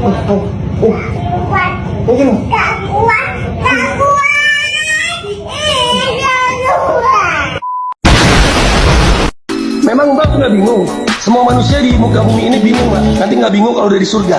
Kuat. Gak kuat. Gak kuat. Memang Mbak nggak bingung? Semua manusia di muka bumi ini bingung, Mbak. Nanti nggak bingung kalau udah di surga.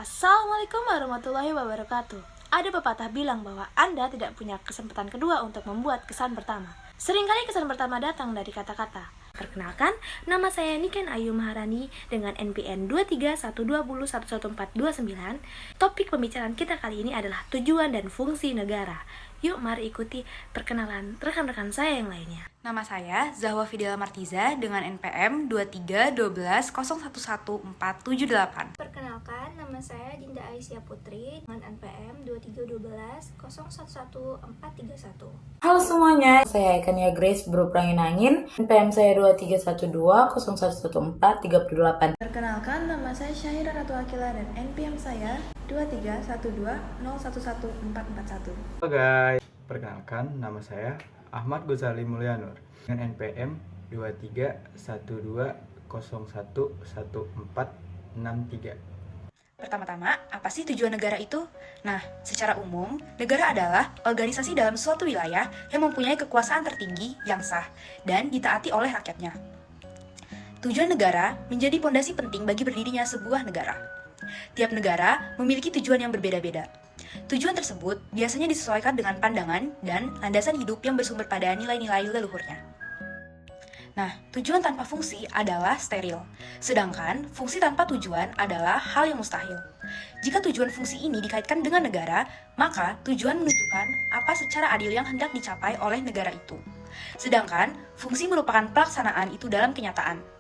Assalamualaikum warahmatullahi wabarakatuh. Ada pepatah bilang bahwa Anda tidak punya kesempatan kedua untuk membuat kesan pertama. Seringkali kesan pertama datang dari kata-kata. Perkenalkan, nama saya Niken Ayu Maharani dengan NPM 23120111429. Topik pembicaraan kita kali ini adalah tujuan dan fungsi negara. Yuk mari ikuti perkenalan rekan-rekan saya yang lainnya. Nama saya Zahwa Fidela Martiza dengan NPM 231211478. Perkenalkan, nama saya Dinda Aisyah Putri dengan NPM 23120111431. Halo semuanya, saya Ekania Grace Berperangin Angin, NPM saya 23120111438. Perkenalkan, nama saya Syahira Ratu Akila dan NPM saya 23120111441. Halo guys, perkenalkan nama saya Ahmad Ghazali Mulyanur dengan NPM 231011463. Pertama-tama, apa sih tujuan negara itu? Nah, secara umum, negara adalah organisasi dalam suatu wilayah yang mempunyai kekuasaan tertinggi yang sah dan ditaati oleh rakyatnya. Tujuan negara menjadi pondasi penting bagi berdirinya sebuah negara. Tiap negara memiliki tujuan yang berbeda-beda. Tujuan tersebut biasanya disesuaikan dengan pandangan dan landasan hidup yang bersumber pada nilai-nilai leluhurnya. Nah, tujuan tanpa fungsi adalah steril, sedangkan fungsi tanpa tujuan adalah hal yang mustahil. Jika tujuan fungsi ini dikaitkan dengan negara, maka tujuan menunjukkan apa secara adil yang hendak dicapai oleh negara itu. Sedangkan fungsi merupakan pelaksanaan itu dalam kenyataan.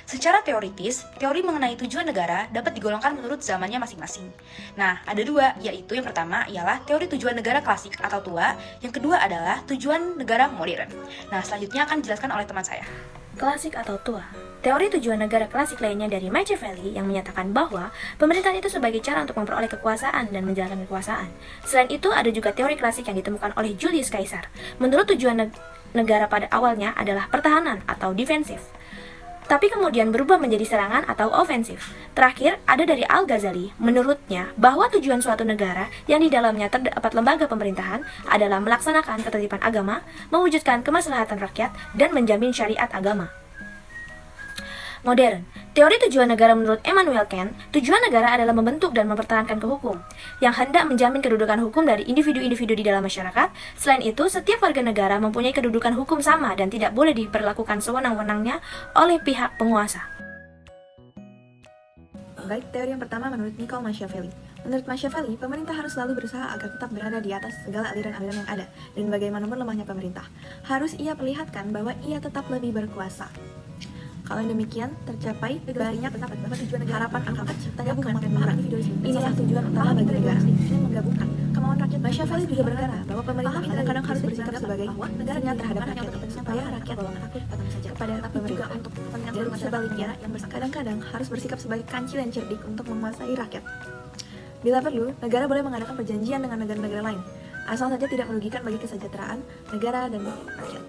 Secara teoritis, teori mengenai tujuan negara dapat digolongkan menurut zamannya masing-masing. Nah, ada dua, yaitu yang pertama ialah teori tujuan negara klasik atau tua, yang kedua adalah tujuan negara modern. Nah, selanjutnya akan dijelaskan oleh teman saya. Klasik atau tua. Teori tujuan negara klasik lainnya dari Machiavelli yang menyatakan bahwa pemerintahan itu sebagai cara untuk memperoleh kekuasaan dan menjalankan kekuasaan. Selain itu, ada juga teori klasik yang ditemukan oleh Julius Caesar. Menurut tujuan negara pada awalnya adalah pertahanan atau defensif, tapi kemudian berubah menjadi serangan atau ofensif. Terakhir, ada dari Al-Ghazali. Menurutnya, bahwa tujuan suatu negara yang di dalamnya terdapat lembaga pemerintahan adalah melaksanakan ketertiban agama, mewujudkan kemaslahatan rakyat, dan menjamin syariat agama. Modern. Teori tujuan negara menurut Immanuel Kant, tujuan negara adalah membentuk dan mempertahankan hukum yang hendak menjamin kedudukan hukum dari individu-individu di dalam masyarakat. Selain itu, setiap warga negara mempunyai kedudukan hukum sama dan tidak boleh diperlakukan sewenang-wenangnya oleh pihak penguasa. Baik, teori yang pertama menurut Niccolo Machiavelli. Menurut Machiavelli, pemerintah harus selalu berusaha agar tetap berada di atas segala aliran-aliran yang ada, dan bagaimanapun lemahnya pemerintah, harus ia perlihatkan bahwa ia tetap lebih berkuasa. Kalau demikian tercapai, banyak tujuan negara harapan akan terciptanya kemakmuran. Inilah tujuan utama bagi negara, menggabungkan kemauan rakyat. Machiavelli juga berkata bahwa pemerintah kadang-kadang harus bersikap sebagai negaranya terhadap rakyat, supaya rakyat kepada pemerintah untuk kepentingan sebaliknya, kadang-kadang harus bersikap sebagai kancil yang cerdik untuk menguasai rakyat. Bila perlu, negara boleh mengadakan perjanjian dengan negara-negara lain, asal saja tidak merugikan bagi kesejahteraan negara dan rakyat.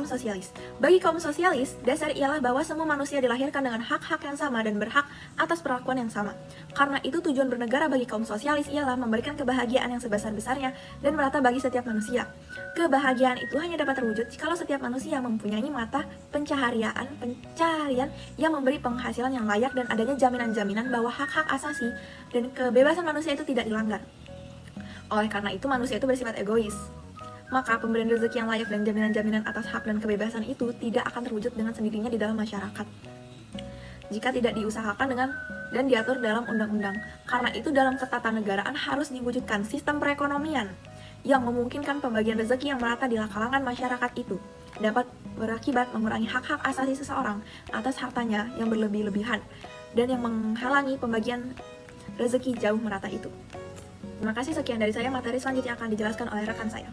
Sosialis. Bagi kaum sosialis, dasar ialah bahwa semua manusia dilahirkan dengan hak-hak yang sama dan berhak atas perlakuan yang sama. Karena itu tujuan bernegara bagi kaum sosialis ialah memberikan kebahagiaan yang sebesar-besarnya dan merata bagi setiap manusia. Kebahagiaan itu hanya dapat terwujud jika setiap manusia mempunyai mata pencaharian yang memberi penghasilan yang layak dan adanya jaminan-jaminan bahwa hak-hak asasi dan kebebasan manusia itu tidak dilanggar. Oleh karena itu manusia itu bersifat egois. Maka pemberian rezeki yang layak dan jaminan-jaminan atas hak dan kebebasan itu tidak akan terwujud dengan sendirinya di dalam masyarakat jika tidak diusahakan dengan dan diatur dalam undang-undang. Karena itu dalam ketatanegaraan harus diwujudkan sistem perekonomian yang memungkinkan pembagian rezeki yang merata di kalangan masyarakat itu dapat berakibat mengurangi hak-hak asasi seseorang atas hartanya yang berlebih-lebihan dan yang menghalangi pembagian rezeki jauh merata itu. Terima kasih, sekian dari saya. Materi selanjutnya akan dijelaskan oleh rekan saya.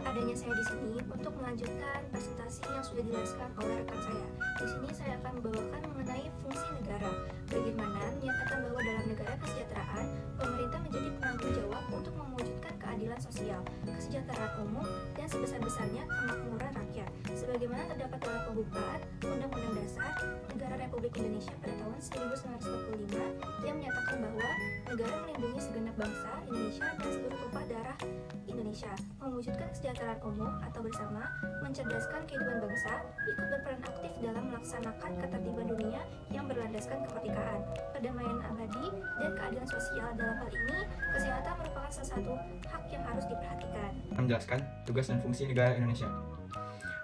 Adanya saya di sini untuk melanjutkan presentasi yang sudah dijelaskan oleh rekan saya. Di sini saya akan membawakan mengenai fungsi negara. Bagaimana menyatakan bahwa dalam negara kesejahteraan, pemerintah menjadi penanggung jawab untuk mewujudkan keadilan sosial, kesejahteraan umum, dan sebesar-besarnya kemakmuran rakyat. Sebagaimana terdapat dalam pembukaan Undang-Undang Dasar Negara Republik Indonesia pada tahun 1945 yang menyatakan bahwa negara melindungi segenap bangsa Indonesia dan seluruh tumpah darah Indonesia, mewujudkan kesejahteraan umum atau bersama, mencerdaskan kehidupan bangsa, ikut berperan aktif dalam melaksanakan ketertiban dunia yang berlandaskan kemerdekaan, perdamaian abadi, dan keadilan sosial. Dalam hal ini, kesehatan merupakan salah satu hak yang harus diperhatikan. Menjelaskan tugas dan fungsi negara Indonesia.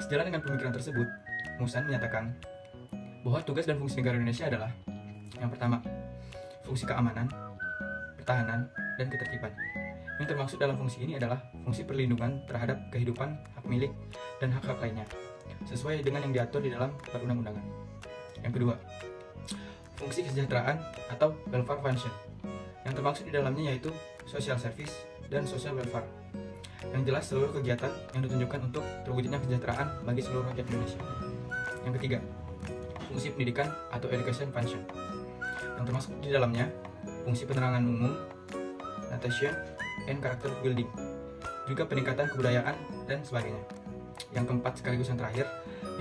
Sejalan dengan pemikiran tersebut, Musan menyatakan bahwa tugas dan fungsi negara Indonesia adalah: yang pertama, fungsi keamanan, pertahanan, dan ketertiban. Yang termaksud dalam fungsi ini adalah fungsi perlindungan terhadap kehidupan, hak milik, dan hak-hak lainnya, sesuai dengan yang diatur di dalam perundang-undangan. Yang kedua, fungsi kesejahteraan atau welfare function. Yang termaksud di dalamnya yaitu social service dan social welfare. Yang jelas seluruh kegiatan yang ditunjukkan untuk terwujudnya kesejahteraan bagi seluruh rakyat Indonesia. Yang ketiga, fungsi pendidikan atau education function. Yang termasuk di dalamnya fungsi penerangan umum, natation, and character building, juga peningkatan kebudayaan dan sebagainya. Yang keempat sekaligus yang terakhir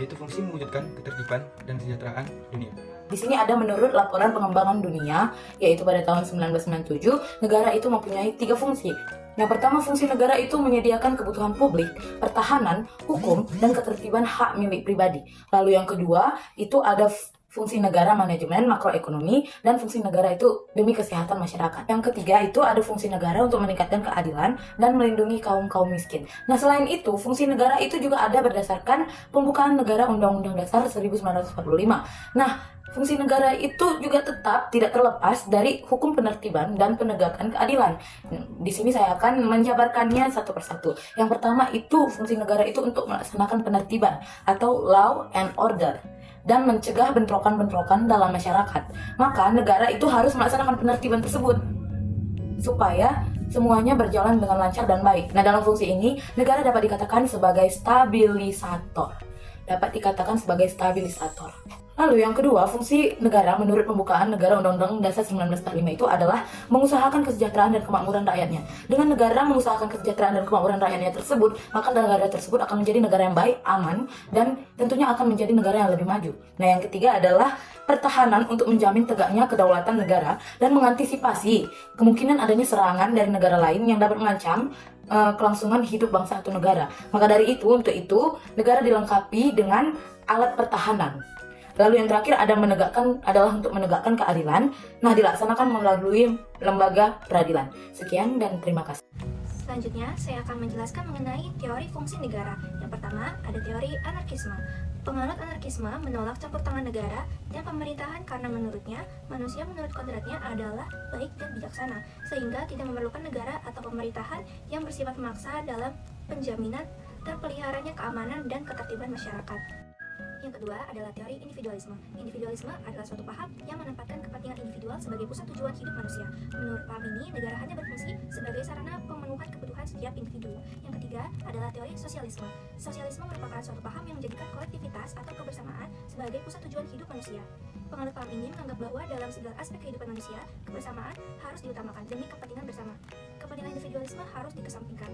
yaitu fungsi mewujudkan ketertiban dan kesejahteraan dunia. Di sini ada menurut laporan pengembangan dunia, yaitu pada tahun 1997, negara itu mempunyai 3 fungsi. Yang pertama, fungsi negara itu menyediakan kebutuhan publik, pertahanan, hukum, dan ketertiban hak milik pribadi. Lalu yang kedua, itu ada fungsi negara manajemen makroekonomi, dan fungsi negara itu demi kesehatan masyarakat. Yang ketiga itu ada fungsi negara untuk meningkatkan keadilan dan melindungi kaum-kaum miskin. Nah, selain itu, fungsi negara itu juga ada berdasarkan pembukaan negara Undang-Undang Dasar 1945. Nah, fungsi negara itu juga tetap tidak terlepas dari hukum penertiban dan penegakan keadilan. Di sini saya akan menjabarkannya satu persatu. Yang pertama itu fungsi negara itu untuk melaksanakan penertiban atau law and order dan mencegah bentrokan-bentrokan dalam masyarakat. Maka negara itu harus melaksanakan penertiban tersebut supaya semuanya berjalan dengan lancar dan baik. Nah, dalam fungsi ini negara dapat dikatakan sebagai stabilisator. Lalu yang kedua, fungsi negara menurut pembukaan negara Undang-Undang Dasar 1945 itu adalah mengusahakan kesejahteraan dan kemakmuran rakyatnya. Dengan negara mengusahakan kesejahteraan dan kemakmuran rakyatnya tersebut, maka negara tersebut akan menjadi negara yang baik, aman, dan tentunya akan menjadi negara yang lebih maju. Nah, yang ketiga adalah pertahanan untuk menjamin tegaknya kedaulatan negara dan mengantisipasi kemungkinan adanya serangan dari negara lain yang dapat mengancam kelangsungan hidup bangsa atau negara. Maka dari itu, untuk itu, negara dilengkapi dengan alat pertahanan. Lalu yang terakhir adalah untuk menegakkan keadilan. Nah, dilaksanakan melalui lembaga peradilan. Sekian dan terima kasih. Selanjutnya, saya akan menjelaskan mengenai teori fungsi negara. Yang pertama, ada teori anarkisme. Penganut anarkisme menolak campur tangan negara dan pemerintahan karena menurutnya, manusia menurut kodratnya adalah baik dan bijaksana, sehingga tidak memerlukan negara atau pemerintahan yang bersifat memaksa dalam penjaminan terpeliharanya keamanan dan ketertiban masyarakat. Yang kedua adalah teori individualisme. Individualisme adalah suatu paham yang menempatkan kepentingan individual sebagai pusat tujuan hidup manusia. Menurut paham ini, negara hanya berfungsi sebagai sarana pemenuhan kebutuhan setiap individu. Yang ketiga adalah teori sosialisme. Sosialisme merupakan suatu paham yang menjadikan kolektivitas atau kebersamaan sebagai pusat tujuan hidup manusia. Penganut paham ini menganggap bahwa dalam segala aspek kehidupan manusia, kebersamaan harus diutamakan demi kepentingan bersama. Kepentingan individualisme harus dikesampingkan.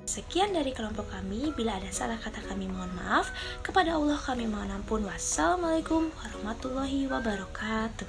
Sekian dari kelompok kami. Bila ada salah kata kami mohon maaf. Kepada Allah kami mohon ampun. Wassalamualaikum warahmatullahi wabarakatuh.